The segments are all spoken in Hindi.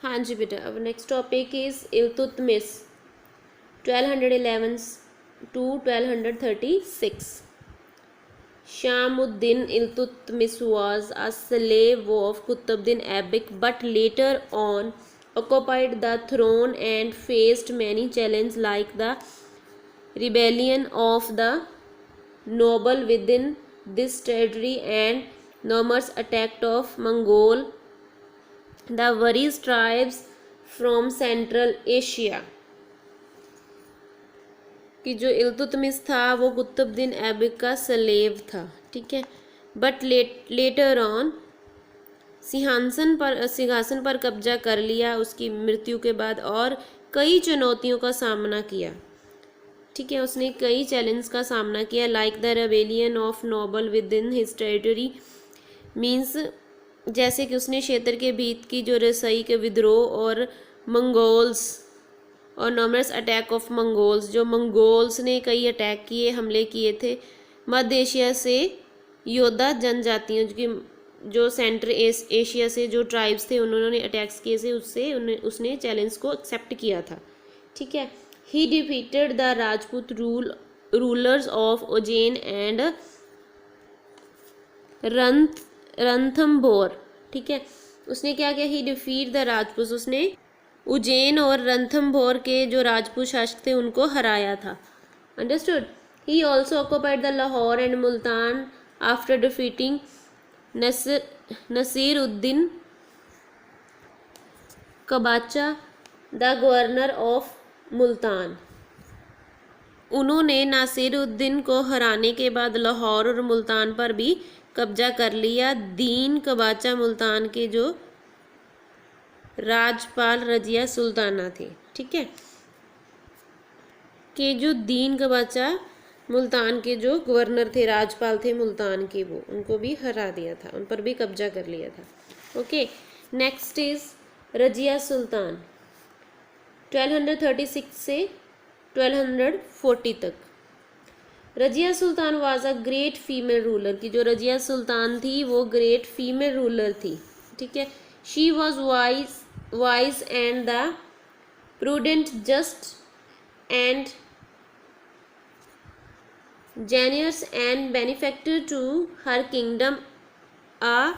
हाँ जी बेटा, अब next topic is Iltutmish 1211 to 1236. Shamuddin Iltutmish was a slave of Qutbuddin Aibak, but later on occupied the throne and faced many challenges like the rebellion of the noble within this territory and numerous attacks of Mongol, the various tribes from Central Asia. कि जो इल्तुतमिश था वो कुतुबुद्दीन ऐबक का स्लेव था, ठीक है। बट लेटर ऑन सिंहासन पर कब्जा कर लिया उसकी मृत्यु के बाद, और कई चुनौतियों का सामना किया, ठीक है। उसने कई चैलेंज का सामना किया, like the rebellion of noble with in his territory, means जैसे कि उसने क्षेत्र के भीत की जो रसई के विद्रोह और मंगोल्स और नॉमरस अटैक ऑफ मंगोल्स, जो मंगोल्स ने कई अटैक किए, हमले किए थे मध्य एशिया से योद्धा जनजातियों जो सेंट्रल एशिया से जो ट्राइब्स थे उन्होंने अटैक्स किए थे, उससे उसने चैलेंज को एक्सेप्ट किया था, ठीक है। ही defeated the Rajput rulers of Ujjain and Ranthambore, ठीक है। उसने क्या किया, ही डिफीट द राजपूत, उसने उज्जैन और रणथंभौर के जो राजपूत शासक थे उनको हराया था, understood. He also occupied the Lahore and Multan after defeating Nasir Uddin Qabacha the governor of Multan. उन्होंने नासिरुद्दीन को हराने के बाद लाहौर और मुल्तान पर भी कब्जा कर लिया। दीन कबाचा मुल्तान के जो राजपाल रजिया सुल्ताना थे, ठीक है, कि जो दीन कबाचा मुल्तान के जो गवर्नर थे, राजपाल थे मुल्तान के, वो उनको भी हरा दिया था, उन पर भी कब्जा कर लिया था। Okay, next is Razia Sultan 1236 से 1240 तक। Razia Sultan was a great female ruler, की जो रजिया सुल्तान थी वो ग्रेट फीमेल रूलर थी, ठीक है। She was wise and the prudent, just and generous and benefactor to her kingdom, a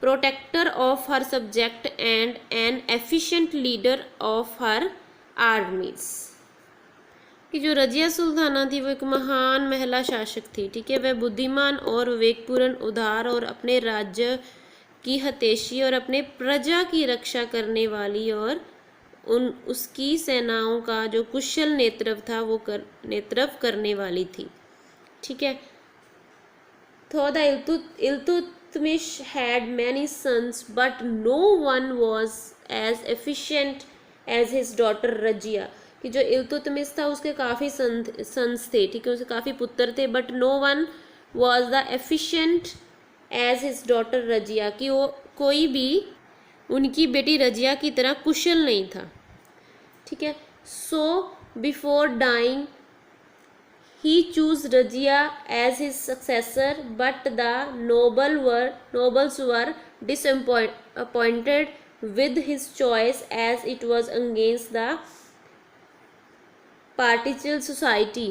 protector of her subject and an efficient leader of her armies। कि जो रजिया सुल्ताना थी वो एक महान महिला शासक थी, ठीक है। वह बुद्धिमान और विवेकपूर्ण, उदार और अपने राज्य की हितैषी और अपने प्रजा की रक्षा करने वाली, और उसकी सेनाओं का जो कुशल नेतृत्व था वो नेतृत्व करने वाली थी, ठीक है। तो the Iltutmish had many sons but no one was as efficient as his daughter Razia, कि जो इल्तुतमिश था उसके काफ़ी सन्स थे, ठीक है, उसके काफ़ी पुत्र थे, but no one was the efficient as his daughter Razia, कि वो कोई भी उनकी बेटी रजिया की तरह कुशल नहीं था, ठीक है। So before dying he chose Rajia as his successor, but the nobles were disappointed with his choice as it was against the patrician society।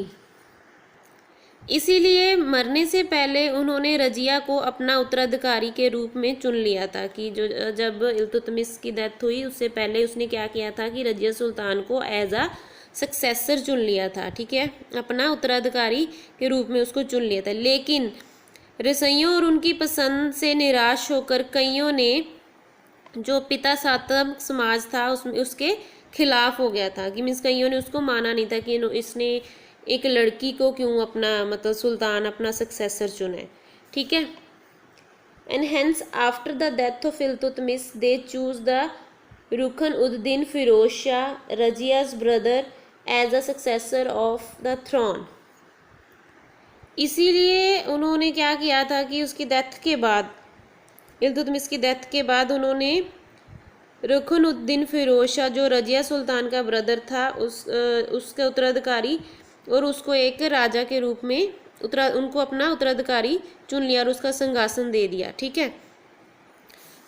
इसीलिए मरने से पहले उन्होंने रजिया को अपना उत्तराधिकारी के रूप में चुन लिया था, कि जो जब इल्तुतमिश की डेथ हुई उससे पहले उसने क्या किया था कि रजिया सुल्तान को एज अ सक्सेसर चुन लिया था, ठीक है, अपना उत्तराधिकारी के रूप में उसको चुन लिया था। लेकिन रसइयों और उनकी पसंद से निराश होकर कईयों ने, जो पिता सातम समाज था उसके खिलाफ हो गया था, कि मीन्स कईयों ने उसको माना नहीं था कि इसने एक लड़की को क्यों अपना मतलब सुल्तान अपना सक्सेसर चुना है, ठीक है। And hence after the death of Iltutmish they choose the Rukn uddin Firoz Shah, Razia's brother, as a successor of the throne. इसीलिए उन्होंने क्या किया था कि उसकी डेथ के बाद, इल्तुतमिश की डेथ के बाद, उन्होंने रुकन उद्दीन फिरोज शाह जो रजिया सुल्तान का ब्रदर था उसके उत्तराधिकारी, और उसको एक राजा के रूप में उनको अपना उत्तराधिकारी चुन लिया और उसका सिंहासन दे दिया, ठीक है।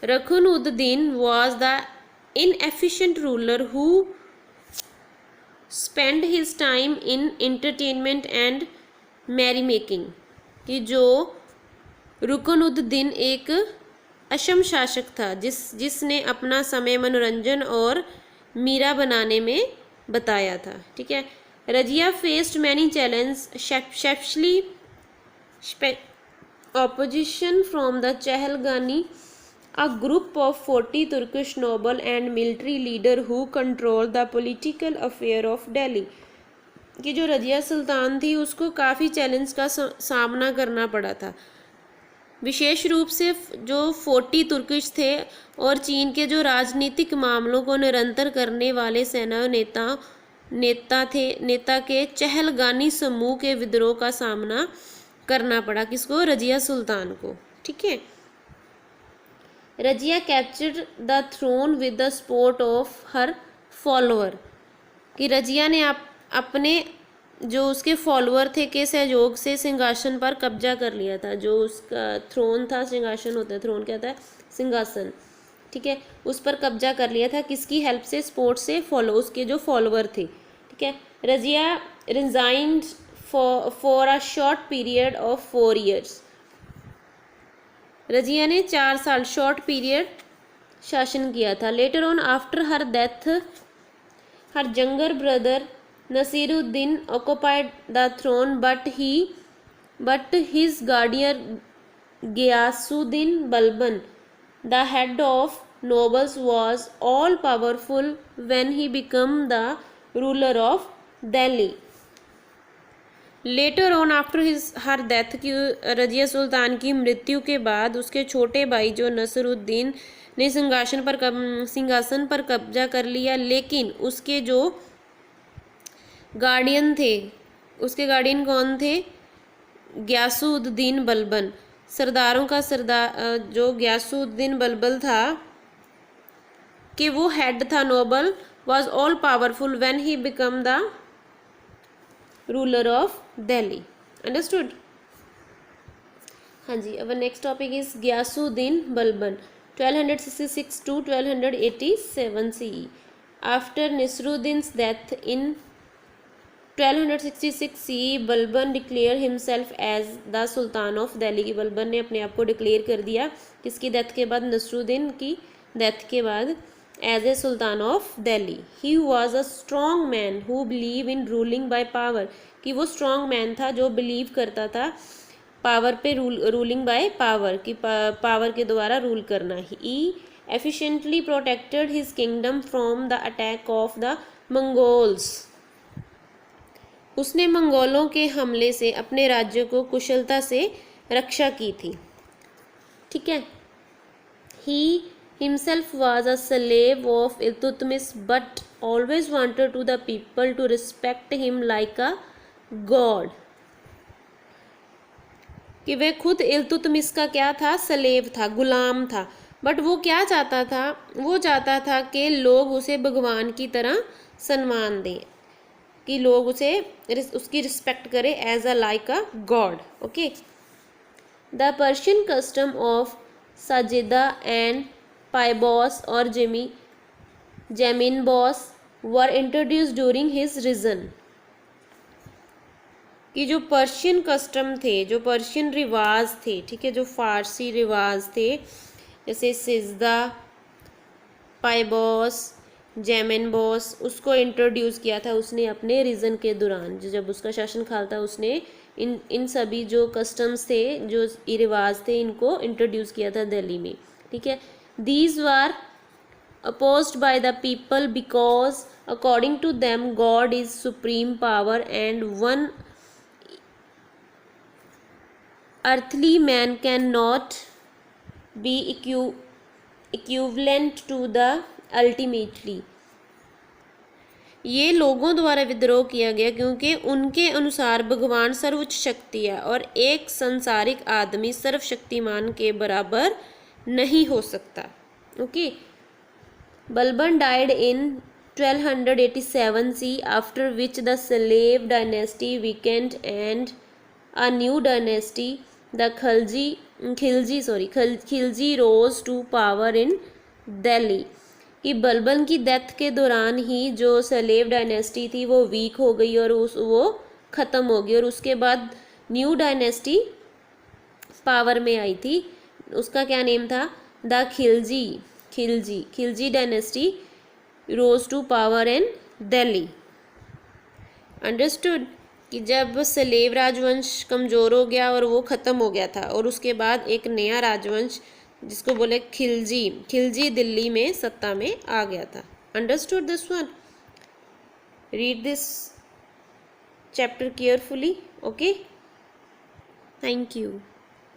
Ruknuddin was the inefficient ruler who spent his time in entertainment and merry making, कि जो रुकनुद्दीन एक अशम शासक था जिसने अपना समय मनोरंजन और मीरा बनाने में बताया था। ठीक है। Razia faced many challenge specially opposition from the Chehalgani, a group of 40 Turkish noble and military leader who controlled the political affair of Delhi। कि जो रजिया सुल्तान थी उसको काफ़ी चैलेंज का सामना करना पड़ा था, विशेष रूप से जो 40 तुर्किश थे और चीन के जो राजनीतिक मामलों को निरंतर करने वाले सेना नेता के चहलगानी समूह के विद्रोह का सामना करना पड़ा। किसको? रजिया सुल्तान को। ठीक है। Razia captured the throne with the support of her follower, कि रजिया ने अपने जो उसके फॉलोअर थे के सहयोग से सिंहासन पर कब्जा कर लिया था। जो उसका थ्रोन था, सिंहासन होता है, थ्रोन क्या होता है? सिंहासन। ठीक है। उस पर कब्जा कर लिया था किसकी हेल्प से? सपोर्ट से, उसके जो फॉलोअर थे। ठीक है। Razia resigned for a short period of 4 years। Razia ने 4 साल शॉर्ट पीरियड शासन किया था। Later on after her death her younger brother Nasiruddin occupied the throne, but his guardian Ghiyasuddin Balban, the head of nobles, was all powerful when he became the ruler of Delhi। Letter on after her death की, रजिया सुल्तान की मृत्यु के बाद उसके छोटे भाई जो नसरुद्दीन ने सिंहासन पर कब्जा कर लिया, लेकिन उसके जो गार्डियन थे, उसके गार्डियन कौन थे? ग्यासुद्दीन बलबन। सरदारों का सरदार जो ग्यासुद्दीन बलबल था कि वो हेड था, noble, was all powerful when he become the ruler of Delhi. Understood? हाँ जी। अब next topic is Ghiyasuddin Balban 1266 to 1287 CE। After Nasiruddin's death in 1266 CE, Balban declare himself as the sultan of Delhi. की बलबन ने अपने आप को डिक्लेयर कर दिया किसकी डेथ के बाद? नसरुद्दीन की डेथ के बाद, as a sultan of Delhi. He was a strong man who believe in ruling by power, कि वो स्ट्रॉन्ग मैन था जो बिलीव करता था पावर पे, रूलिंग बाय पावर, कि पावर के द्वारा रूल करना। He efficiently protected his kingdom from the attack of the Mongols. उसने मंगोलों के हमले से अपने राज्य को कुशलता से रक्षा की थी। ठीक है। ही himself was a slave of Iltutmish, but always wanted to the people to respect him like a god। कि वह खुद इल्तुतमिश का क्या था? स्लेव था, गुलाम था। बट वो क्या चाहता था? वो चाहता था कि लोग उसे भगवान की तरह सम्मान दें, कि लोग उसकी रिस्पेक्ट करें as a like a god. Okay. The Persian custom of sijda and paibos और zaminbos were introduce during his reign. कि जो पर्शियन कस्टम थे, जो पर्शियन रिवाज थे, ठीक है, जो फारसी रिवाज थे, जैसे सिजदा, पाइबॉस, जेमिन बॉस, उसको इंट्रोड्यूस किया था उसने अपने रिजन के दौरान। जब उसका शासनकाल था उसने इन सभी जो कस्टम्स थे, जो रिवाज थे, इनको इंट्रोड्यूस किया था दिल्ली में। ठीक है। These were opposed by the people because according to them God is supreme power and one earthly man cannot be equivalent to the ultimately। ये लोगों द्वारा विद्रोह किया गया क्योंकि उनके अनुसार भगवान सर्वोच्च शक्ति है और एक संसारिक आदमी सर्वशक्तिमान के बराबर नहीं हो सकता। Okay. Balban died in 1287 CE, after which the slave dynasty weakened and a new dynasty the Khilji rose to power in Delhi. कि बलबन की डेथ के दौरान ही जो सलेव डायनेस्टी थी वो वीक हो गई और वो ख़त्म हो गई, और उसके बाद न्यू डायनेस्टी पावर में आई थी। उसका क्या नेम था? The Khilji dynasty rose to power in Delhi. Understood कि जब सलेव राजवंश कमज़ोर हो गया और वो ख़त्म हो गया था, और उसके बाद एक नया राजवंश जिसको बोले खिलजी दिल्ली में सत्ता में आ गया था। Understood this one? Read this chapter carefully. Okay, thank you.